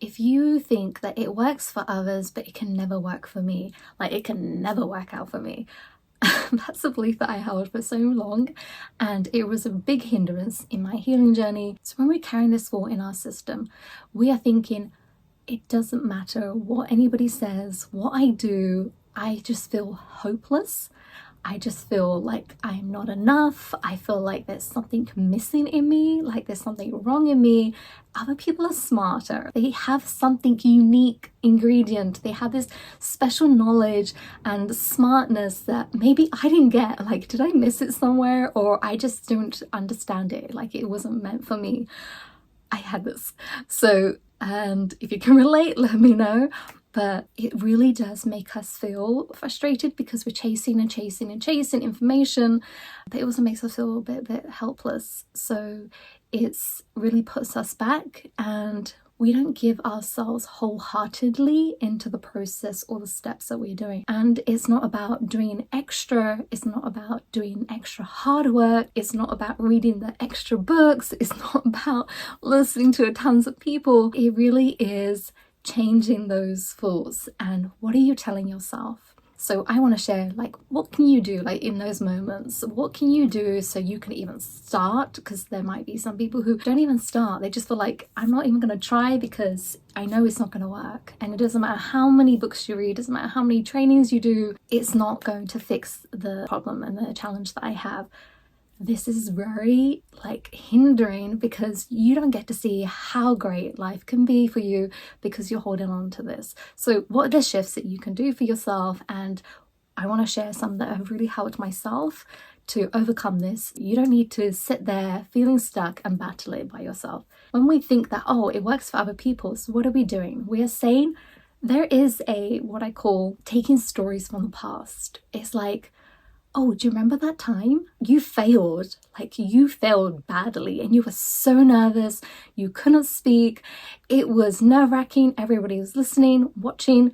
If you think that it works for others, but it can never work for me, like it can never work out for me, that's a belief that I held for so long, and it was a big hindrance in my healing journey. So when we're carrying this thought in our system, we are thinking, it doesn't matter what anybody says, what I do, I just feel hopeless. I just feel like I'm not enough. I feel like there's something missing in me, like there's something wrong in me. Other people are smarter. They have something unique ingredient. They have this special knowledge and smartness that maybe I didn't get. Like, did I miss it somewhere, or I just don't understand it? Like, it wasn't meant for me. I had this. So, and if you can relate, let me know. But it really does make us feel frustrated because we're chasing and chasing and chasing information, but it also makes us feel a bit helpless. So it's really puts us back, and we don't give ourselves wholeheartedly into the process or the steps that we're doing. And it's not about doing extra, it's not about doing extra hard work, it's not about reading the extra books, it's not about listening to tons of people. It really is changing those thoughts. And what are you telling yourself? So I want to share, like, what can you do, like, in those moments? What can you do so you can even start? Because there might be some people who don't even start. They just feel like, I'm not even going to try because I know it's not going to work. And it doesn't matter how many books you read, doesn't matter how many trainings you do, it's not going to fix the problem and the challenge that I have. This is very, like, hindering because you don't get to see how great life can be for you because you're holding on to this. So what are the shifts that you can do for yourself? And I want to share some that have really helped myself to overcome this. You don't need to sit there feeling stuck and battle it by yourself. When we think that, oh, it works for other people, so what are we doing? We are saying there is what I call taking stories from the past. It's like, oh, do you remember that time you failed? Like, you failed badly and you were so nervous, you couldn't speak, it was nerve-wracking, everybody was listening, watching.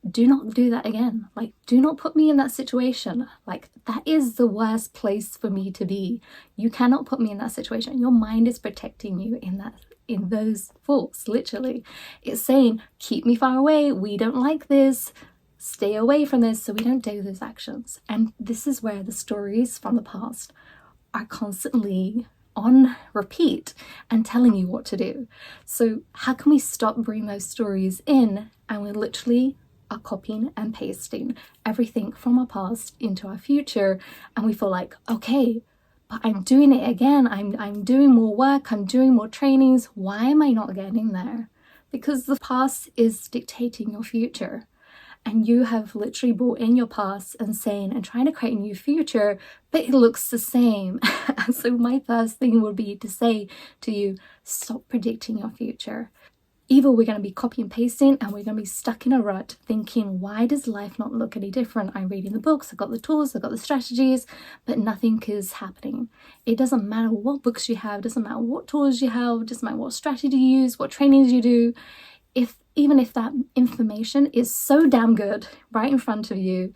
Do not do that again. Like, do not put me in that situation. Like, that is the worst place for me to be. You cannot put me in that situation. Your mind is protecting you in those thoughts, literally. It's saying, keep me far away, we don't like this, stay away from this, so we don't do those actions. And this is where the stories from the past are constantly on repeat and telling you what to do. So how can we stop bringing those stories in, and we literally are copying and pasting everything from our past into our future, and we feel like, okay, but I'm doing it again, I'm doing more work, I'm doing more trainings, why am I not getting there? Because the past is dictating your future. And you have literally brought in your past and saying and trying to create a new future, but it looks the same. And so my first thing would be to say to you, stop predicting your future. Either we're going to be copy and pasting and we're going to be stuck in a rut thinking, why does life not look any different? I'm reading the books, I've got the tools, I've got the strategies, but nothing is happening. It doesn't matter what books you have, doesn't matter what tools you have, doesn't matter what strategy you use, what trainings you do. Even if that information is so damn good right in front of you,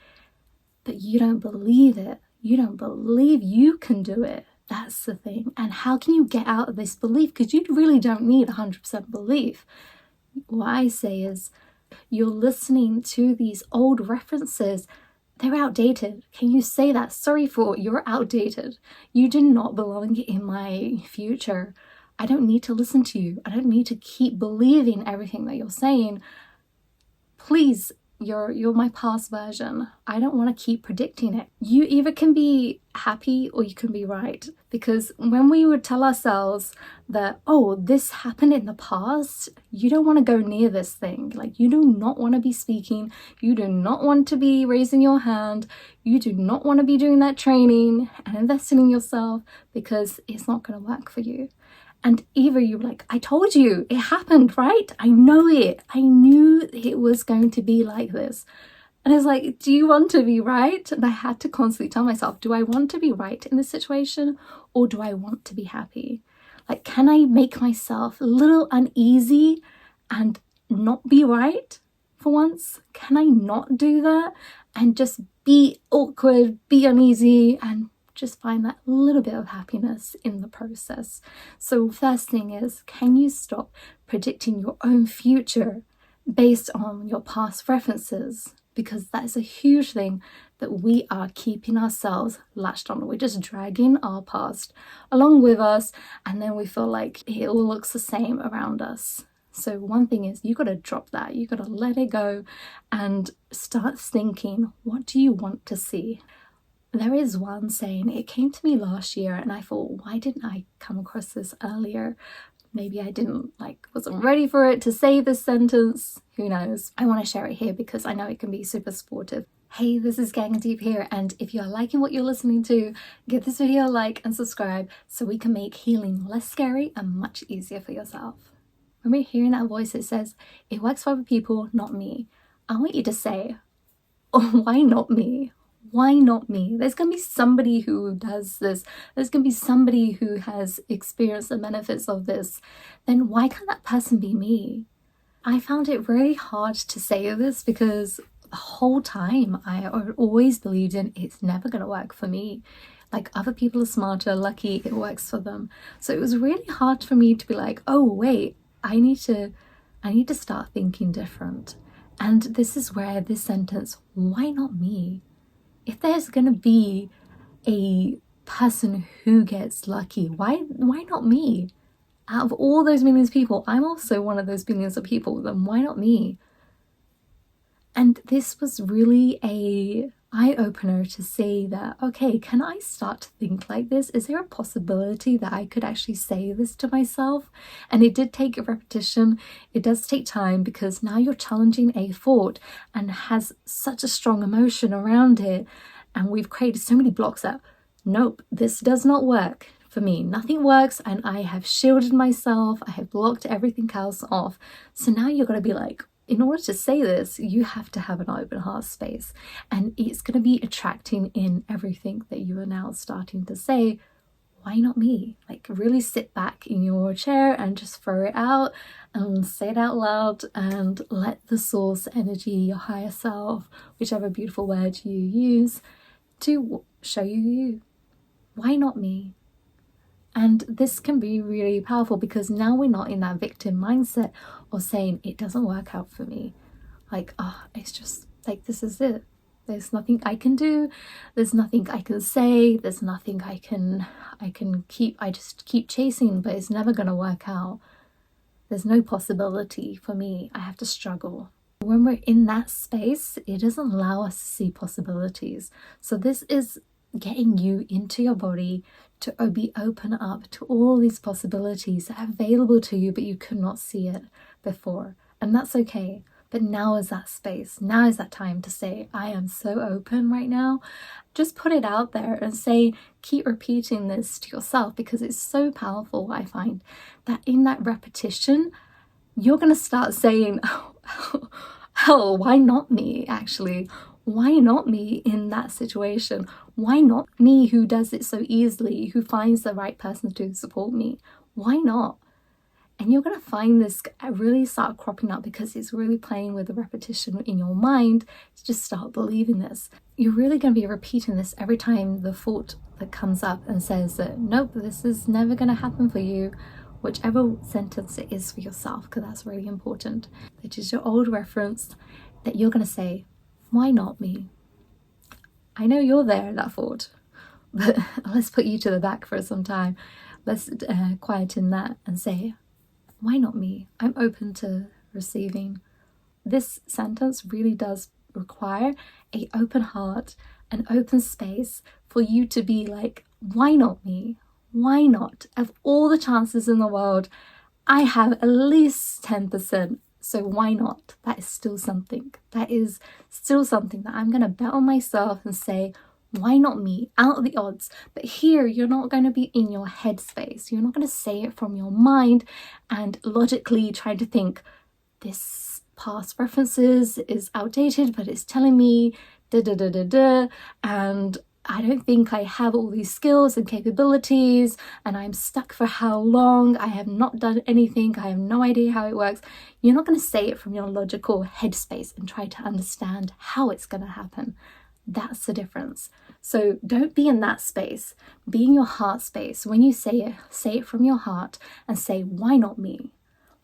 but you don't believe it, you don't believe you can do it, that's the thing. And how can you get out of this belief? Because you really don't need 100% belief. What I say is, you're listening to these old references, they're outdated. Can you say that? Sorry for you're outdated. You do not belong in my future. I don't need to listen to you. I don't need to keep believing everything that you're saying. Please, you're my past version. I don't want to keep predicting it. You either can be happy or you can be right. Because when we would tell ourselves that, oh, this happened in the past, you don't want to go near this thing. Like, you do not want to be speaking. You do not want to be raising your hand. You do not want to be doing that training and investing in yourself, because it's not going to work for you. And either you're like, I told you, it happened, right? I know it. I knew it was going to be like this. And I was like, do you want to be right? And I had to constantly tell myself, do I want to be right in this situation, or do I want to be happy? Like, can I make myself a little uneasy and not be right for once? Can I not do that and just be awkward, be uneasy, and just find that little bit of happiness in the process? So first thing is, can you stop predicting your own future based on your past references, because that is a huge thing that we are keeping ourselves latched on. We're just dragging our past along with us, and then we feel like it all looks the same around us. So one thing is, you got to drop that. You got to let it go and start thinking, what do you want to see? There is one saying, it came to me last year and I thought, why didn't I come across this earlier? Maybe I wasn't ready for it to say this sentence. Who knows? I want to share it here because I know it can be super supportive. Hey, this is Gang Deep here, and if you're liking what you're listening to, give this video a like and subscribe so we can make healing less scary and much easier for yourself. When we're hearing that voice that says, it works for other people, not me, I want you to say, oh, why not me? Why not me? There's going to be somebody who does this. There's going to be somebody who has experienced the benefits of this. Then why can't that person be me? I found it really hard to say this because the whole time I always believed in it's never going to work for me. Like, other people are smarter, lucky, it works for them. So it was really hard for me to be like, oh wait, I need to start thinking different. And this is where this sentence, why not me? If there's going to be a person who gets lucky, why not me? Out of all those millions of people, I'm also one of those millions of people, then why not me? And this was really a eye-opener to say that, okay, can I start to think like this? Is there a possibility that I could actually say this to myself? And it did take a repetition. It does take time, because now you're challenging a thought and has such a strong emotion around it. And we've created so many blocks that, nope, this does not work for me. Nothing works, and I have shielded myself. I have blocked everything else off. So now you're going to be like, in order to say this, you have to have an open heart space, and it's going to be attracting in everything that you are now starting to say. Why not me? Like, really sit back in your chair and just throw it out and say it out loud, and let the source energy, your higher self, whichever beautiful word you use, to show you. Why not me? And this can be really powerful, because now we're not in that victim mindset or saying it doesn't work out for me. Like, it's just like, this is it. There's nothing I can do. There's nothing I can say. There's nothing I can keep. I just keep chasing, but it's never going to work out. There's no possibility for me. I have to struggle. When we're in that space, it doesn't allow us to see possibilities. So this is getting you into your body to be open up to all these possibilities that are available to you, but you could not see it before. And that's okay. But now is that space. Now is that time to say, I am so open right now. Just put it out there and say, keep repeating this to yourself, because it's so powerful. I find that in that repetition, you're going to start saying, oh, why not me? Actually, why not me in that situation? Why not me, who does it so easily, who finds the right person to support me? Why not? And you're going to find this really start cropping up, because it's really playing with the repetition in your mind to just start believing this. You're really going to be repeating this every time the thought that comes up and says that, nope, this is never going to happen for you. Whichever sentence it is for yourself, because that's really important. It is your old reference that you're going to say, why not me? I know you're there, that thought, but let's put you to the back for some time. Let's quieten that and say, why not me? I'm open to receiving. This sentence really does require an open heart, an open space for you to be like, why not me? Why not? Of all the chances in the world, I have at least 10%. So why not? That is still something. That is still something that I'm going to bet on myself and say, why not me? Out of the odds. But here, you're not going to be in your headspace. You're not going to say it from your mind and logically try to think, this past references is outdated, but it's telling me da da da da da, and I don't think I have all these skills and capabilities, and I'm stuck for how long? I have not done anything. I have no idea how it works. You're not going to say it from your logical headspace and try to understand how it's going to happen. That's the difference. So don't be in that space. Be in your heart space. When you say it from your heart and say, why not me?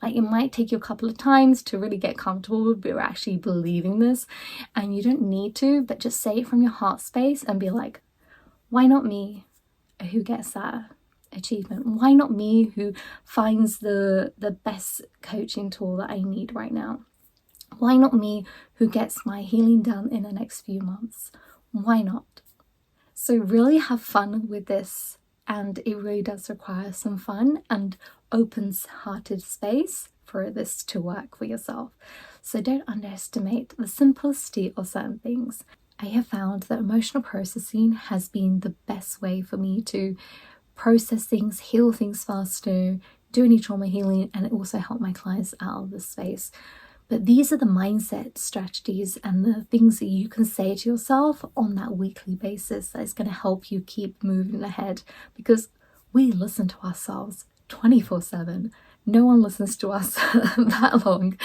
Like, it might take you a couple of times to really get comfortable with actually believing this, and you don't need to, but just say it from your heart space and be like, why not me who gets that achievement? Why not me who finds the best coaching tool that I need right now? Why not me who gets my healing done in the next few months? Why not? So really have fun with this, and it really does require some fun and open-hearted space for this to work for yourself. So don't underestimate the simplicity of certain things. I have found that emotional processing has been the best way for me to process things, heal things faster, do any trauma healing, and it also help my clients out of this space. But these are the mindset strategies and the things that you can say to yourself on that weekly basis that is going to help you keep moving ahead, because we listen to ourselves 24/7. No one listens to us that long.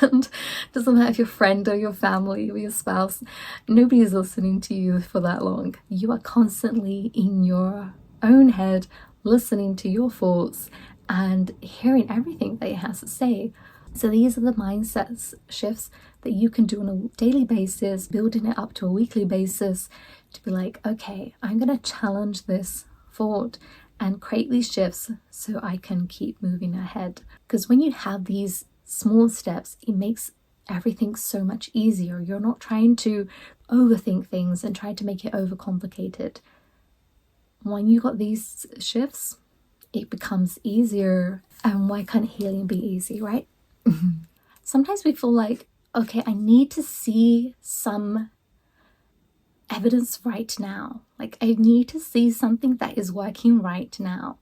And it doesn't matter if your friend or your family or your spouse, nobody is listening to you for that long. You are constantly in your own head, listening to your thoughts and hearing everything that it has to say. So these are the mindset shifts that you can do on a daily basis, building it up to a weekly basis to be like, okay, I'm going to challenge this thought and create these shifts so I can keep moving ahead. Because when you have these small steps, it makes everything so much easier. You're not trying to overthink things and try to make it overcomplicated. When you got these shifts, it becomes easier. And why can't healing be easy, right? Sometimes we feel like, okay, I need to see some evidence right now. Like, I need to see something that is working right now.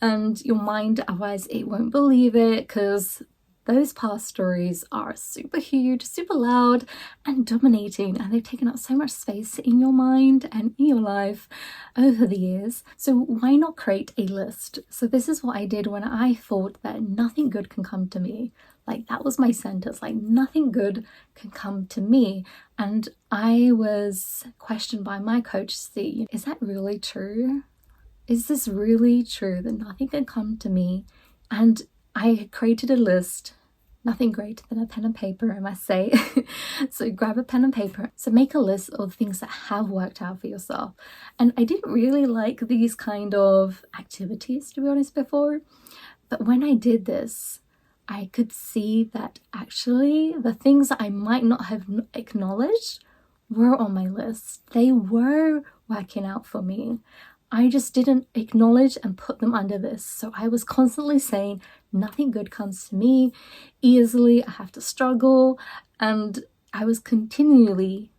And your mind, otherwise, it won't believe it, because those past stories are super huge, super loud and dominating, and they've taken up so much space in your mind and in your life over the years. So why not create a list? So this is what I did when I thought that nothing good can come to me. Like, that was my sentence, like, nothing good can come to me. And I was questioned by my coach, see, is that really true? Is this really true that nothing can come to me? And I created a list, nothing greater than a pen and paper, I must say. So grab a pen and paper. So make a list of things that have worked out for yourself. And I didn't really like these kind of activities, to be honest, before. But when I did this, I could see that actually the things that I might not have acknowledged were on my list. They were working out for me. I just didn't acknowledge and put them under this. So I was constantly saying, nothing good comes to me easily, I have to struggle. And I was continually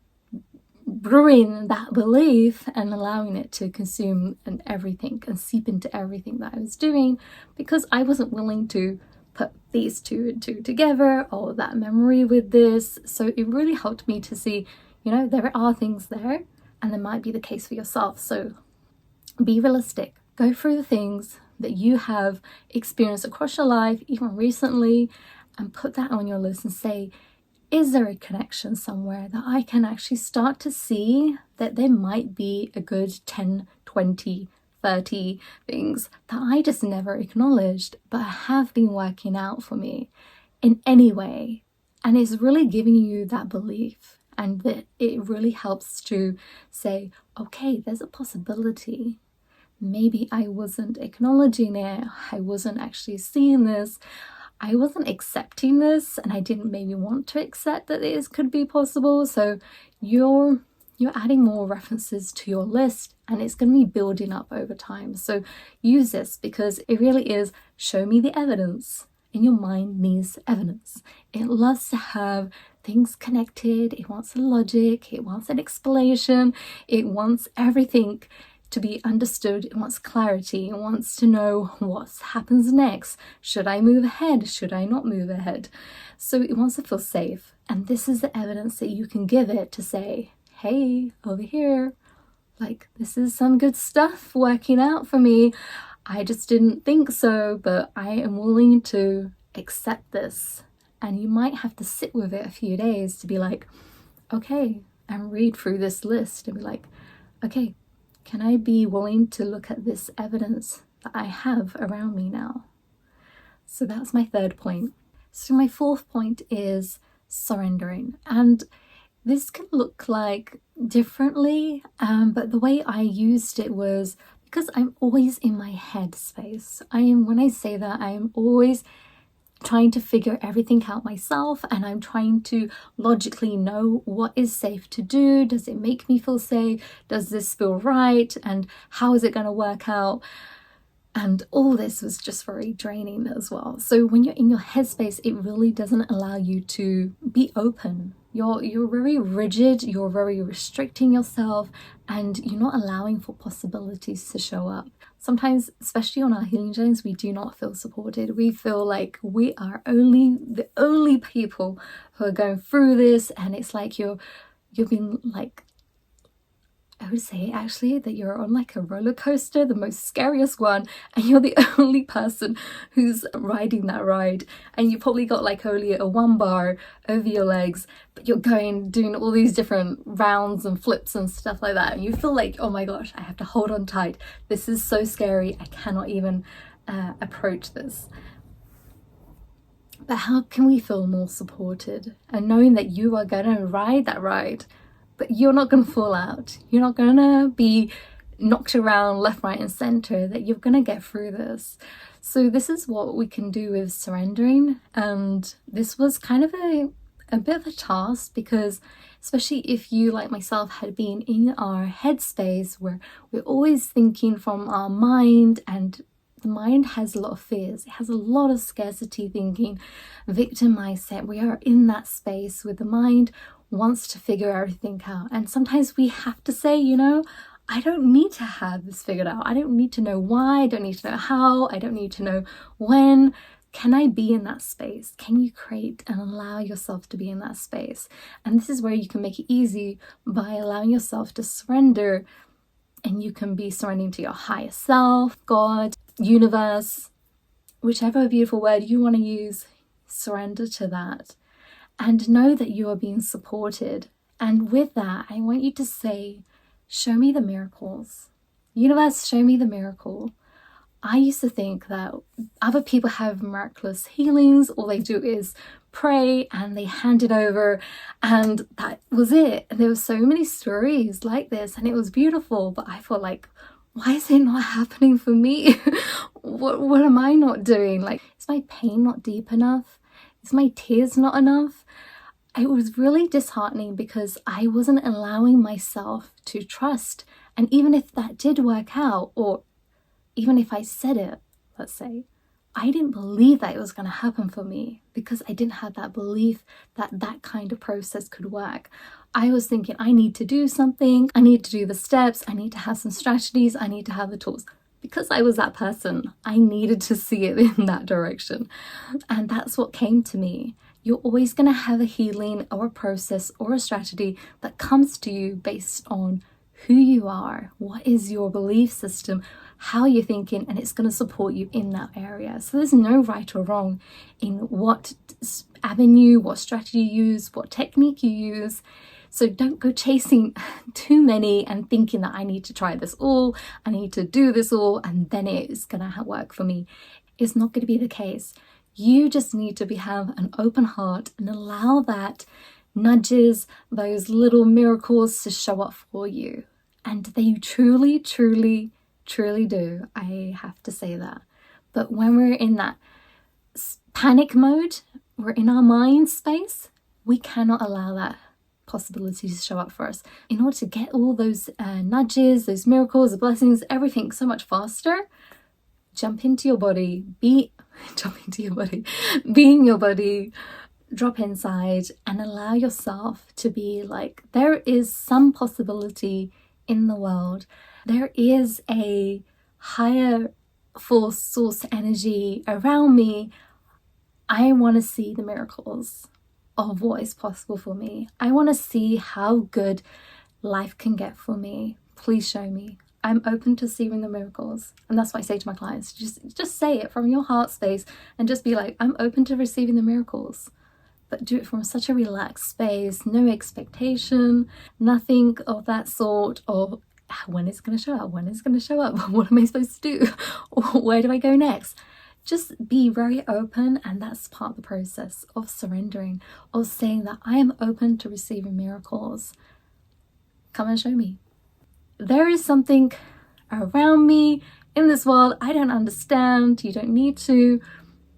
brewing that belief and allowing it to consume and everything and seep into everything that I was doing, because I wasn't willing to put these two and two together, or that memory with this. So it really helped me to see, there are things there, and there might be the case for yourself. So be realistic. Go through the things that you have experienced across your life, even recently, and put that on your list and say, is there a connection somewhere that I can actually start to see that there might be a good 10, 20, 30 things that I just never acknowledged, but have been working out for me in any way. And it's really giving you that belief, and that it really helps to say, okay, there's a possibility. Maybe I wasn't acknowledging it. I wasn't actually seeing this. I wasn't accepting this, and I didn't maybe want to accept that this could be possible. So you're adding more references to your list, and it's going to be building up over time. So use this, because it really is show me the evidence, and your mind needs evidence. It loves to have things connected. It wants a logic. It wants an explanation. It wants everything to be understood. It wants clarity. It wants to know what happens next. Should I move ahead? Should I not move ahead? So it wants to feel safe. And this is the evidence that you can give it to say, hey, over here, like, this is some good stuff working out for me. I just didn't think so, but I am willing to accept this. And you might have to sit with it a few days to be like, okay, and read through this list and be like, okay, can I be willing to look at this evidence that I have around me now? So that's my third point. So my fourth point is surrendering. And this can look like differently, but the way I used it was because I'm always in my head space. When I say that, I am always trying to figure everything out myself, and I'm trying to logically know what is safe to do. Does it make me feel safe? Does this feel right? And how is it going to work out? And all this was just very draining as well. So when you're in your headspace, it really doesn't allow you to be open. You're very rigid, you're very restricting yourself, and you're not allowing for possibilities to show up. Sometimes, especially on our healing journeys, we do not feel supported. We feel like we are the only people who are going through this, and it's like you're being like, I would say actually that you're on like a roller coaster, the most scariest one, and you're the only person who's riding that ride, and you probably got like only a one bar over your legs, but you're doing all these different rounds and flips and stuff like that, and you feel like, oh my gosh, I have to hold on tight. This is so scary. I cannot even approach this. But how can we feel more supported and knowing that you are going to ride that ride? But you're not going to fall out. You're not going to be knocked around left, right, and center, that you're going to get through this. So this is what we can do with surrendering. And this was kind of a bit of a task, because especially if you, like myself, had been in our headspace where we're always thinking from our mind, and the mind has a lot of fears. It has a lot of scarcity thinking, victim mindset. We are in that space where the mind wants to figure everything out. And sometimes we have to say, I don't need to have this figured out. I don't need to know why. I don't need to know how. I don't need to know when. Can I be in that space? Can you create and allow yourself to be in that space? And this is where you can make it easy by allowing yourself to surrender. And you can be surrendering to your higher self, God, universe, whichever beautiful word you want to use. Surrender to that. And know that you are being supported. And with that, I want you to say, show me the miracles. Universe, show me the miracle. I used to think that other people have miraculous healings. All they do is pray and they hand it over, and that was it. And there were so many stories like this, and it was beautiful. But I felt like, why is it not happening for me? What am I not doing? Like, is my pain not deep enough? Is my tears not enough? It was really disheartening because I wasn't allowing myself to trust. And even if that did work out, or even if I said it, let's say, I didn't believe that it was going to happen for me, because I didn't have that belief that that kind of process could work. I was thinking, I need to do something. I need to do the steps. I need to have some strategies. I need to have the tools. Because I was that person, I needed to see it in that direction. And that's what came to me. You're always going to have a healing or a process or a strategy that comes to you based on who you are, what is your belief system, how you're thinking, and it's going to support you in that area. So there's no right or wrong in what avenue, what strategy you use, what technique you use. So don't go chasing too many and thinking that I need to try this all, I need to do this all, and then it's going to work for me. It's not going to be the case. You just need to have an open heart and allow that nudges, those little miracles to show up for you. And they truly, truly, truly do. I have to say that. But when we're in that panic mode, we're in our mind space, we cannot allow that possibility to show up for us. In order to get all those nudges, those miracles, the blessings, everything so much faster, jump into your body, be in your body, drop inside, and allow yourself to be like, there is some possibility in the world. There is a higher force, source energy around me. I want to see the miracles of what is possible for me. I want to see how good life can get for me. Please show me. I'm open to seeing the miracles. And that's what I say to my clients. Just say it from your heart space and just be like, I'm open to receiving the miracles. But do it from such a relaxed space, no expectation, nothing of that sort of when it's going to show up, when it's going to show up, what am I supposed to do, or where do I go next? just be very open, and that's part of the process of surrendering, of saying that I am open to receiving miracles. Come and show me. There is something around me in this world I don't understand. You don't need to,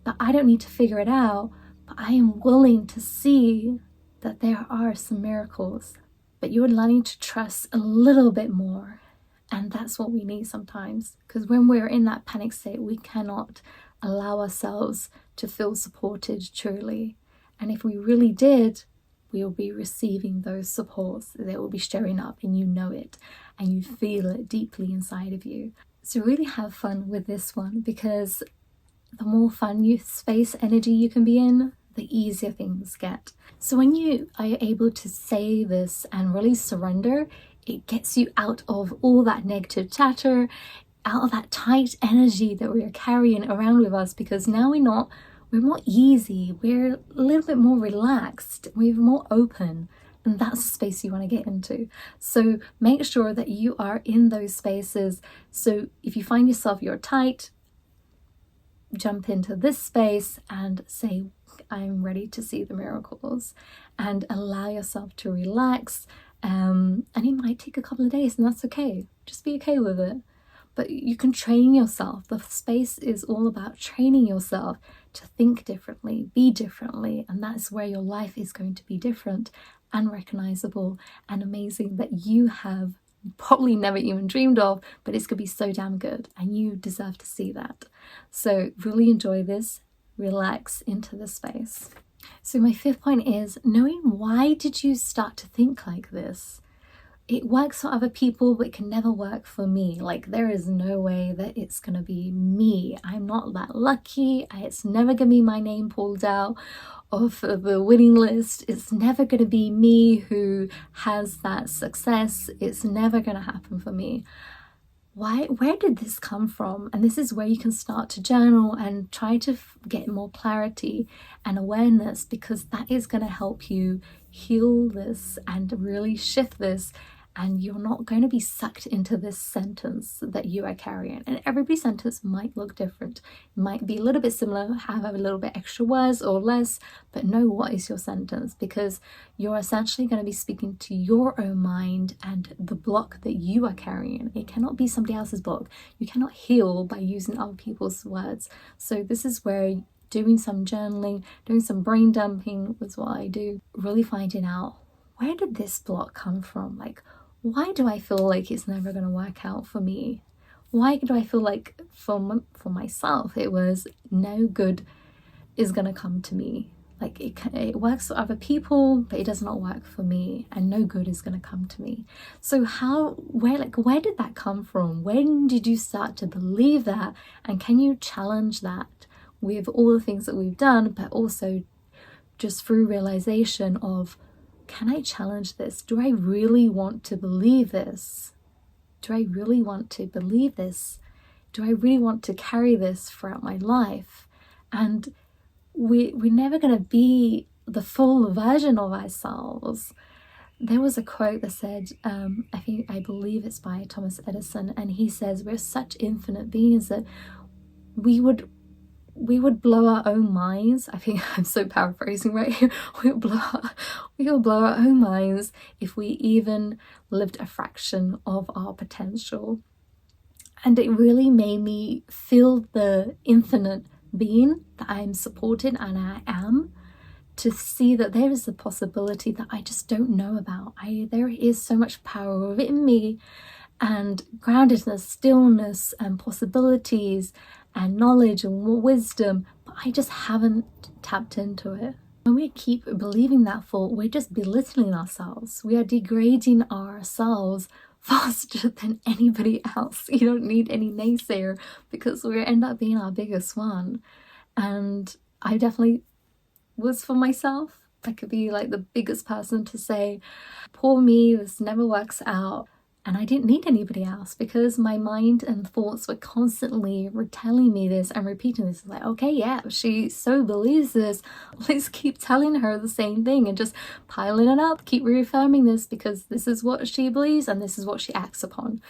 but I don't need to figure it out. But I am willing to see that there are some miracles. But you're learning to trust a little bit more. And that's what we need sometimes. Because when we're in that panic state, we cannot allow ourselves to feel supported truly. And if we really did, we will be receiving those supports. They will be showing up, and you know it, and you feel it deeply inside of you. So really have fun with this one, because the more fun space energy you can be in, the easier things get. So when you are able to say this and really surrender, it gets you out of all that negative chatter, out of that tight energy that we're carrying around with us, because now we're more easy, we're a little bit more relaxed, we're more open, and that's the space you want to get into. So make sure that you are in those spaces. So if you find yourself you're tight, jump into this space and say, I'm ready to see the miracles, and allow yourself to relax. And it might take a couple of days, and that's okay. Just be okay with it. But you can train yourself. The space is all about training yourself to think differently, be differently, and that's where your life is going to be different and recognizable and amazing, that you have probably never even dreamed of, but it's going to be so damn good, and you deserve to see that. So really enjoy this, relax into the space. So my fifth point is knowing, why did you start to think like this? It works for other people, but it can never work for me. Like, there is no way that it's going to be me. I'm not that lucky. It's never going to be my name pulled out of the winning list. It's never going to be me who has that success. It's never going to happen for me. Where did this come from? And this is where you can start to journal and try to get more clarity and awareness, because that is going to help you heal this and really shift this. And you're not going to be sucked into this sentence that you are carrying. And everybody's sentence might look different. It might be a little bit similar, have a little bit extra words or less, but know what is your sentence, because you're essentially going to be speaking to your own mind and the block that you are carrying. It cannot be somebody else's block. You cannot heal by using other people's words. So this is where doing some journaling, doing some brain dumping was what I do. Really finding out, where did this block come from? Like, why do I feel like it's never going to work out for me? Why do I feel like for myself it was no good is going to come to me? Like, it works for other people, but it does not work for me, and no good is going to come to me. So where did that come from? When did you start to believe that? And can you challenge that with all the things that we've done, but also just through realization of, can I challenge this? Do I really want to believe this? Do I really want to believe this? Do I really want to carry this throughout my life? And we're never going to be the full version of ourselves. There was a quote that said, I believe it's by Thomas Edison, and he says, we're such infinite beings that we would blow our own minds. I think I'm so paraphrasing right here. We would blow our own minds if we even lived a fraction of our potential. And it really made me feel the infinite being that I'm supported and I am, to see that there is a possibility that I just don't know about. There is so much power within me, and groundedness, stillness, and possibilities, and knowledge and wisdom, but I just haven't tapped into it. When we keep believing that thought, we're just belittling ourselves. We are degrading ourselves faster than anybody else. You don't need any naysayer, because we end up being our biggest one. And I definitely was for myself. I could be like the biggest person to say, poor me, this never works out. And I didn't need anybody else, because my mind and thoughts were constantly telling me this and repeating this. Like, okay, yeah, she so believes this. Let's keep telling her the same thing and just piling it up, keep reaffirming this, because this is what she believes and this is what she acts upon.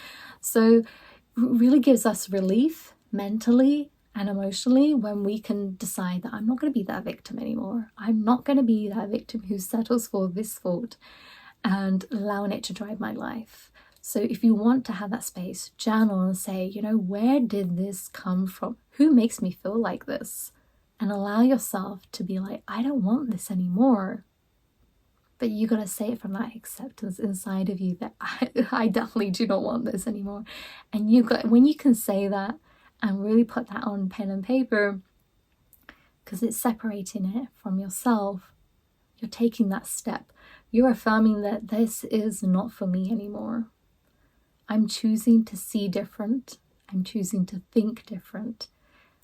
So it really gives us relief mentally and emotionally when we can decide that I'm not going to be that victim anymore. I'm not going to be that victim who settles for this fault and allowing it to drive my life. So if you want to have that space, journal and say, you know, where did this come from? Who makes me feel like this? And allow yourself to be like, I don't want this anymore. But you got to say it from that acceptance inside of you that I definitely do not want this anymore. And when you can say that and really put that on pen and paper, because it's separating it from yourself, you're taking that step. You're affirming that this is not for me anymore. I'm choosing to see different. I'm choosing to think different.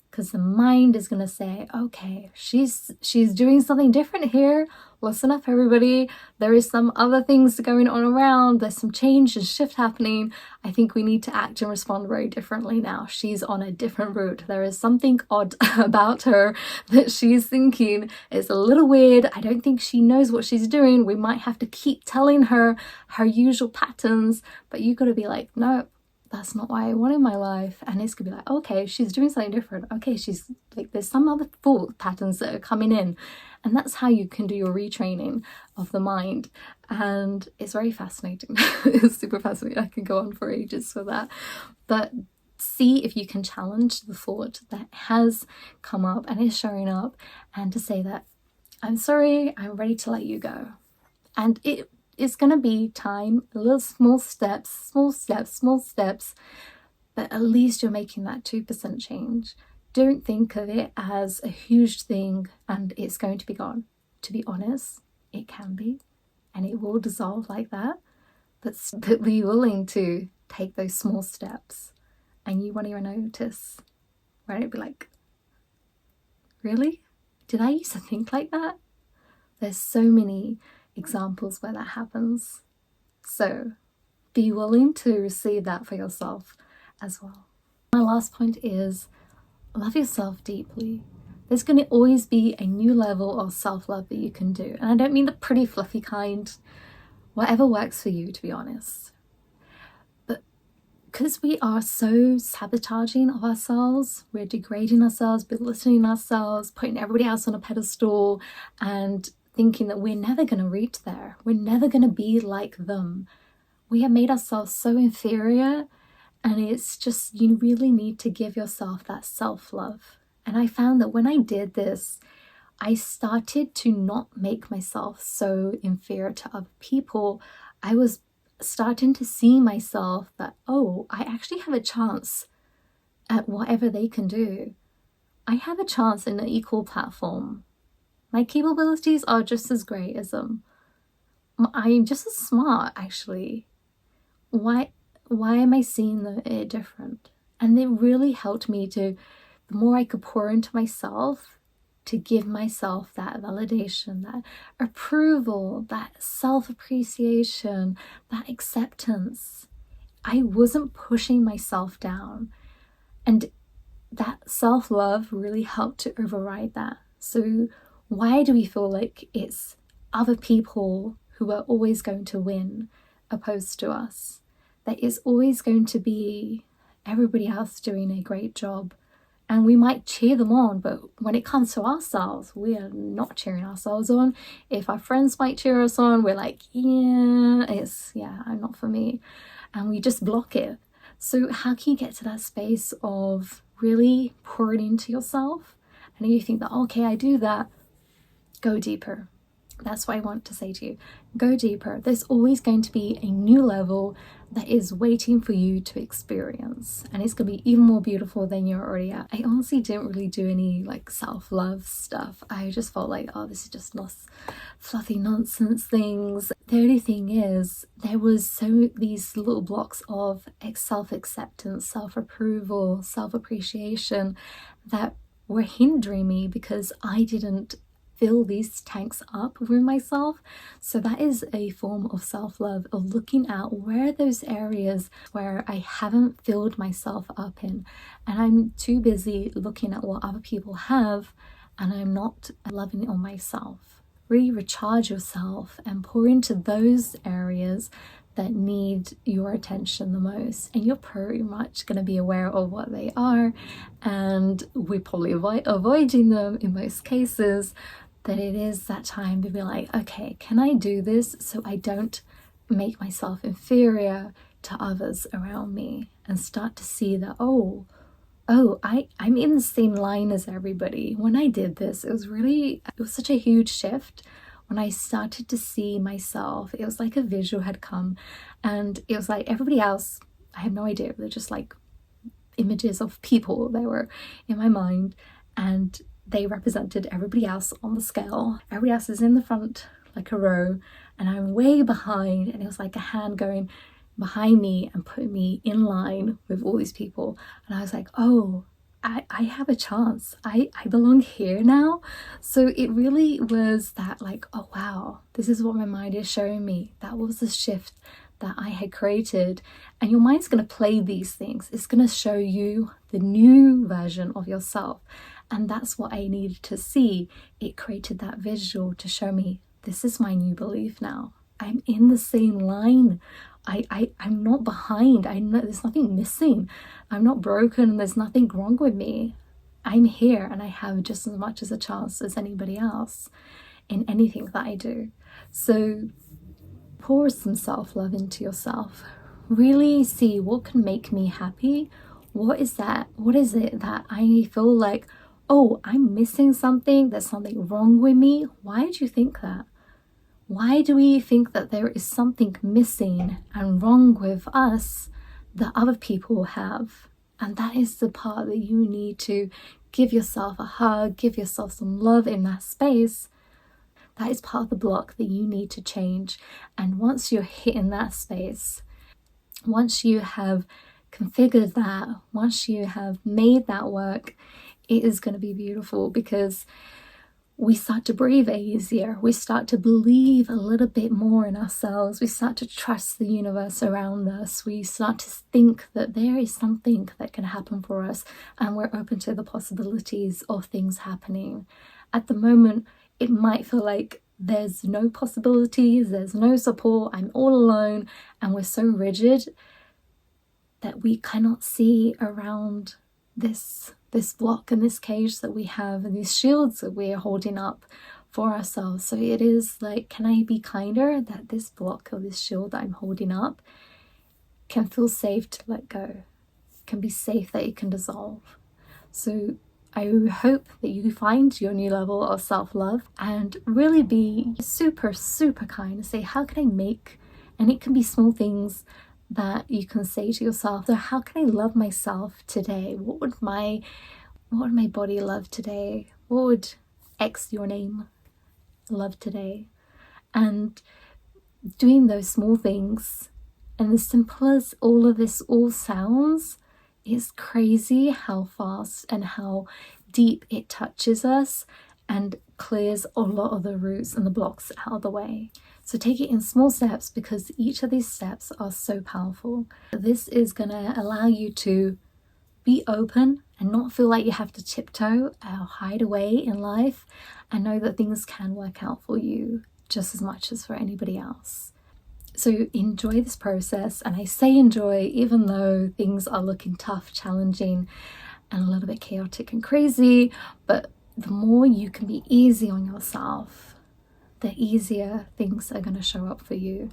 Because the mind is going to say, okay, she's doing something different here. Listen up, everybody. There is some other things going on around. There's some change and shift happening. I think we need to act and respond very differently now. She's on a different route. There is something odd about her that she's thinking is a little weird. I don't think she knows what she's doing. We might have to keep telling her her usual patterns, but you got to be like, no, that's not what I want in my life. And it's gonna be like, okay, she's doing something different. Okay, she's like, there's some other thought patterns that are coming in. And that's how you can do your retraining of the mind. And it's very fascinating. It's super fascinating. I can go on for ages for that. But see if you can challenge the thought that has come up and is showing up, and to say that, I'm sorry, I'm ready to let you go. And it's going to be time, little small steps, but at least you're making that 2% change. Don't think of it as a huge thing and it's going to be gone. To be honest, it can be, and it will dissolve like that, but be willing to take those small steps, and you won't even notice, right? It'd be like, really? Did I used to think like that? There's so many examples where that happens. So be willing to receive that for yourself as well. My last point is love yourself deeply. There's going to always be a new level of self-love that you can do. And I don't mean the pretty fluffy kind, whatever works for you, to be honest. But because we are so sabotaging of ourselves, we're degrading ourselves, belittling ourselves, putting everybody else on a pedestal, and thinking that we're never going to reach there. We're never going to be like them. We have made ourselves so inferior, and it's just, you really need to give yourself that self-love. And I found that when I did this, I started to not make myself so inferior to other people. I was starting to see myself that, oh, I actually have a chance at whatever they can do. I have a chance in an equal platform. My capabilities are just as great as them. I'm just as smart, actually. Why am I seeing it different? And it really helped me to, the more I could pour into myself, to give myself that validation, that approval, that self-appreciation, that acceptance. I wasn't pushing myself down. And that self-love really helped to override that. So why do we feel like it's other people who are always going to win opposed to us? That it's always going to be everybody else doing a great job. And we might cheer them on, but when it comes to ourselves, we are not cheering ourselves on. If our friends might cheer us on, we're like, I'm not for me. And we just block it. So how can you get to that space of really pouring into yourself? And you think that, okay, I do that. Go deeper. That's what I want to say to you. Go deeper. There's always going to be a new level that is waiting for you to experience. And it's going to be even more beautiful than you're already at. I honestly didn't really do any like self-love stuff. I just felt like, oh, this is just fluffy nonsense things. The only thing is, there was these little blocks of self-acceptance, self-approval, self-appreciation that were hindering me because I didn't fill these tanks up with myself. So that is a form of self-love, of looking at where are those areas where I haven't filled myself up in, and I'm too busy looking at what other people have and I'm not loving it on myself. Really recharge yourself and pour into those areas that need your attention the most, and you're pretty much going to be aware of what they are, and we're probably avoiding them in most cases. That it is that time to be like, okay, can I do this so I don't make myself inferior to others around me, and start to see that, I'm in the same line as everybody. When I did this, it was such a huge shift. When I started to see myself, it was like a visual had come, and it was like everybody else, I have no idea, they're just like images of people. They were in my mind, and they represented everybody else on the scale. Everybody else is in the front, like a row, and I'm way behind, and it was like a hand going behind me and putting me in line with all these people. And I was like, oh, I have a chance. I belong here now. So it really was that, like, oh wow, this is what my mind is showing me. That was the shift that I had created. And your mind's going to play these things. It's going to show you the new version of yourself. And that's what I needed to see. It created that visual to show me, this is my new belief now. I'm in the same line. I'm not behind. I know there's nothing missing. I'm not broken. There's nothing wrong with me. I'm here, and I have just as much as a chance as anybody else in anything that I do. So pour some self-love into yourself. Really see what can make me happy. What is that? What is it that I feel like, oh, I'm missing something? There's something wrong with me. Why do you think that? Why do we think that there is something missing and wrong with us that other people have? And that is the part that you need to give yourself a hug, give yourself some love in that space. That is part of the block that you need to change. And once you're hitting that space, once you have configured that, once you have made that work, it is going to be beautiful, because we start to breathe easier. We start to believe a little bit more in ourselves. We start to trust the universe around us. We start to think that there is something that can happen for us, and we're open to the possibilities of things happening. At the moment, it might feel like there's no possibilities, there's no support, I'm all alone, and we're so rigid that we cannot see around this block and this cage that we have, and these shields that we are holding up for ourselves. So it is like, can I be kinder that this block or this shield that I'm holding up can feel safe to let go, can be safe that it can dissolve. So I hope that you find your new level of self-love and really be super, super kind and say, how can I make, and it can be small things that you can say to yourself. So how can I love myself today? What would my body love today? What would X your name love today? And doing those small things, and as simple as all of this all sounds, it's crazy how fast and how deep it touches us and clears a lot of the roots and the blocks out of the way. So take it in small steps, because each of these steps are so powerful. This is going to allow you to be open and not feel like you have to tiptoe or hide away in life, and know that things can work out for you just as much as for anybody else. So enjoy this process, and I say enjoy even though things are looking tough, challenging, and a little bit chaotic and crazy. But the more you can be easy on yourself, the easier things are going to show up for you.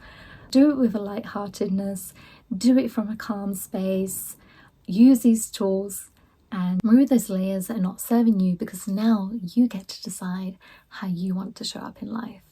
Do it with a lightheartedness, do it from a calm space, use these tools and remove those layers that are not serving you, because now you get to decide how you want to show up in life.